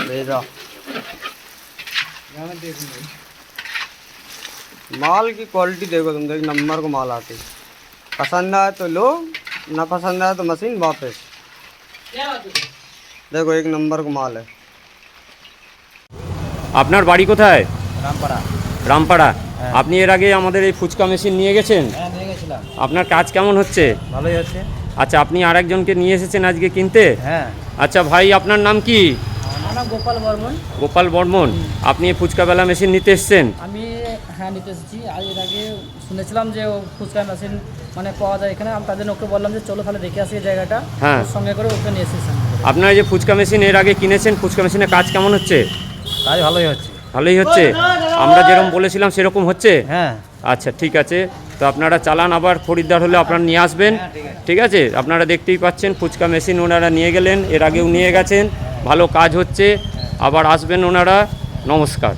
भेजा। माल की क्वालिटी देखो तुम, देख नंबर को माल आती। पसंद आए तो लो, ना पसंद आए तो मशीन वापस। देखो एक नंबर को माल है। আপনার বাড়ি কোথায়? রামপাড়া। রামপাড়া। হ্যাঁ। আপনি এর আগে আমাদের এই ফুচকা মেশিন নিয়ে গেছেন? হ্যাঁ, নিয়ে গেছিলাম। আপনার কাজ কেমন হচ্ছে? ভালোই হচ্ছে। আচ্ছা, আপনি আরেকজনকে নিয়ে এসেছেন আজকে কিনতে? হ্যাঁ। আচ্ছা ভাই, আপনার নাম কি? আমার নাম গোপাল বর্মন। গোপাল বর্মন। আপনি এই ফুচকা বেলা মেশিন নিতে এসেছেন? আমি হ্যাঁ নিতে এসেছি। আর এর আগে শুনেছিলাম যে ও ফুচকা মেশিন মানে পাওয়া যায় এখানে। আমি তার জন্য ওকে বললাম যে চলো তাহলে দেখে আসি এই জায়গাটা। হ্যাঁ। ওর সঙ্গে করে ওকে নিয়ে এসেছি। আপনার এই যে ফুচকা মেশিন এর আগে কিনেছেন, ফুচকা মেশিনের কাজ কেমন হচ্ছে? কাজ ভালোই হচ্ছে। ভালোই হচ্ছে? আমরা যেরকম বলেছিলাম সেরকম হচ্ছে? হ্যাঁ। আচ্ছা ঠিক আছে, তো আপনারা চালান, আবার খরিদ্দার হলে আপনারা নিয়ে আসবেন। ঠিক আছে, আপনারা দেখতেই পাচ্ছেন ফুচকা মেশিন ওনারা নিয়ে গেলেন, এর আগেও নিয়ে গেছেন, ভালো কাজ হচ্ছে, আবার আসবেন ওনারা। নমস্কার।